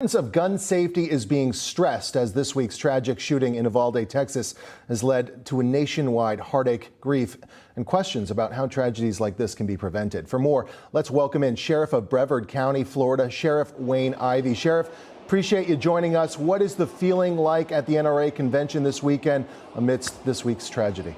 Of gun safety is being stressed as this week's tragic shooting in Uvalde, Texas, has led to a nationwide heartache, grief, and questions about how tragedies like this can be prevented. For more, let's welcome in Sheriff of Brevard County, Florida, Sheriff Wayne Ivey. Sheriff, appreciate you joining us. What is the feeling like at the NRA convention this weekend amidst this week's tragedy?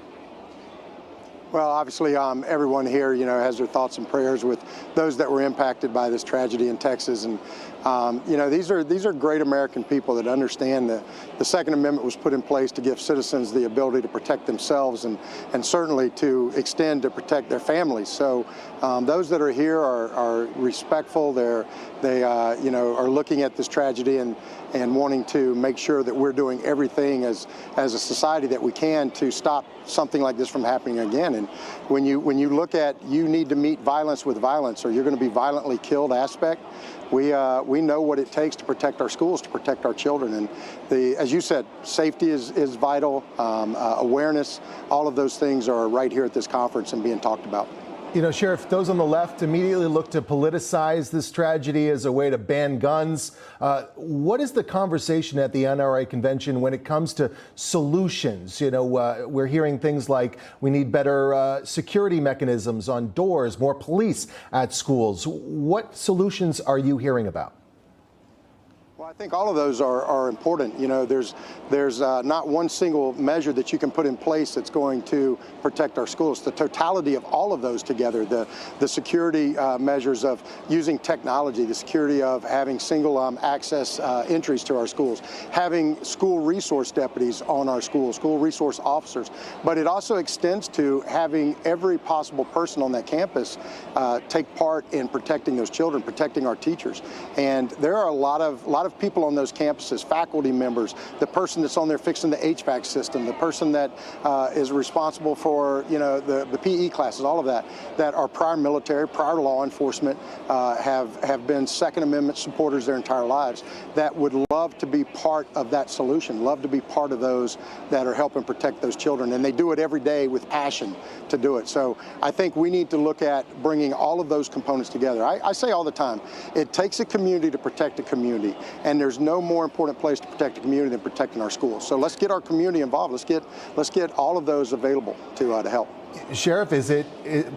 Well, obviously, everyone here, has their thoughts and prayers with those that were impacted by this tragedy in Texas. And, these are great American people that understand that the Second Amendment was put in place to give citizens the ability to protect themselves and certainly to extend to protect their families. So those that are here are respectful. They are looking at this tragedy and wanting to make sure that we're doing everything as a society that we can to stop something like this from happening again. And when you look at you need to meet violence with violence or you're going to be violently killed aspect, we know what it takes to protect our schools, to protect our children. And as you said, safety is vital, awareness, all of those things are right here at this conference and being talked about. Sheriff, those on the left immediately look to politicize this tragedy as a way to ban guns. What is the conversation at the NRA convention when it comes to solutions? We're hearing things like we need better security mechanisms on doors, more police at schools. What solutions are you hearing about? Well, I think all of those are important. There's not one single measure that you can put in place that's going to protect our schools. The totality of all of those together, the security measures of using technology, the security of having single access entries to our schools, having school resource deputies on our schools, school resource officers. But it also extends to having every possible person on that campus take part in protecting those children, protecting our teachers. And there are a lot of people on those campuses, faculty members, the person that's on there fixing the HVAC system, the person that is responsible for, the PE classes, all of that are prior military, prior law enforcement, have been Second Amendment supporters their entire lives, that would love to be part of that solution, love to be part of those that are helping protect those children. And they do it every day with passion to do it. So I think we need to look at bringing all of those components together. I say all the time, it takes a community to protect a community. And there's no more important place to protect the community than protecting our schools. So let's get our community involved. Let's get all of those available to help. Sheriff,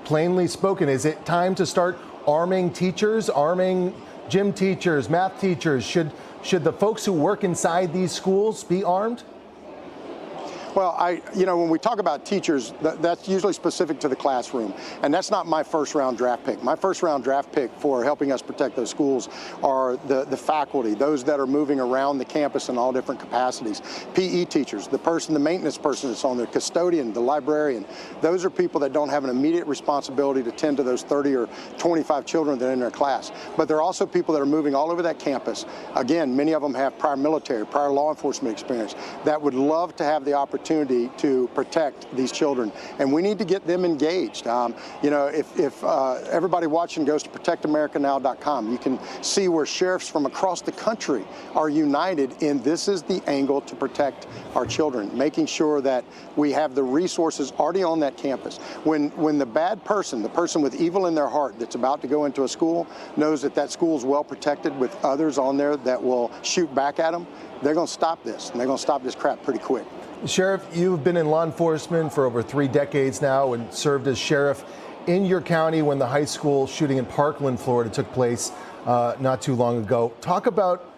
plainly spoken, is it time to start arming teachers, arming gym teachers, math teachers? Should the folks who work inside these schools be armed? Well, when we talk about teachers, that's usually specific to the classroom, and that's not my first-round draft pick. My first-round draft pick for helping us protect those schools are the faculty, those that are moving around the campus in all different capacities. PE teachers, the maintenance person that's on there, custodian, the librarian. Those are people that don't have an immediate responsibility to tend to those 30 or 25 children that are in their class. But there are also people that are moving all over that campus. Again, many of them have prior military, prior law enforcement experience that would love to have the opportunity to protect these children, and we need to get them engaged. If everybody watching goes to protectamericanow.com, you can see where sheriffs from across the country are united in this is the angle to protect our children, making sure that we have the resources already on that campus. When the bad person, the person with evil in their heart that's about to go into a school, knows that school is well protected with others on there that will shoot back at them, they're going to stop this, and they're going to stop this crap pretty quick. Sheriff, you've been in law enforcement for over 3 decades now and served as sheriff in your county when the high school shooting in Parkland, Florida took place not too long ago. Talk about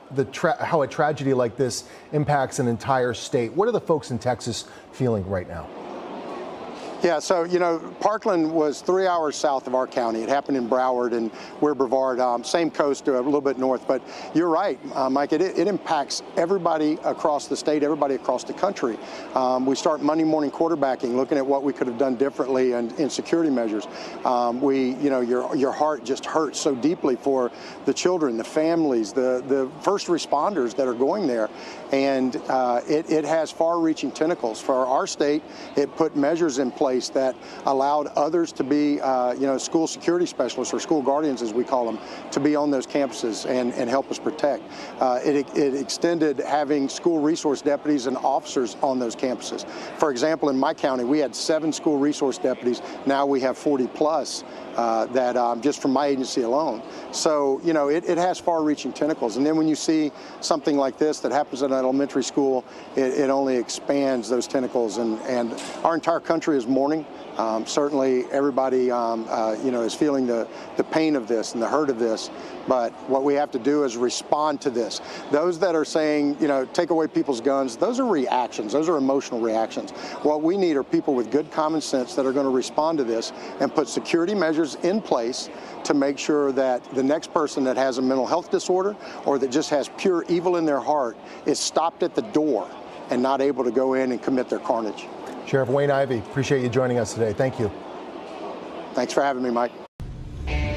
how a tragedy like this impacts an entire state. What are the folks in Texas feeling right now? Yeah, so, Parkland was 3 hours south of our county. It happened in Broward, and we're Brevard, same coast, a little bit north. But you're right, Mike, it impacts everybody across the state, everybody across the country. We start Monday morning quarterbacking, looking at what we could have done differently in security measures. Your heart just hurts so deeply for the children, the families, the first responders that are going there. And it has far-reaching tentacles. For our state, it put measures in place place that allowed others to be, school security specialists or school guardians, as we call them, to be on those campuses and help us protect. It extended having school resource deputies and officers on those campuses. For example, in my county, we had 7 school resource deputies. Now we have 40 plus that just from my agency alone. So, it has far-reaching tentacles. And then when you see something like this that happens in an elementary school, it only expands those tentacles. And our entire country is mourning. Certainly, everybody, is feeling the pain of this and the hurt of this. But what we have to do is respond to this. Those that are saying, take away people's guns, those are reactions. Those are emotional reactions. What we need are people with good common sense that are going to respond to this and put security measures in place to make sure that the next person that has a mental health disorder or that just has pure evil in their heart is stopped at the door and not able to go in and commit their carnage. Sheriff Wayne Ivey, appreciate you joining us today. Thank you. Thanks for having me, Mike.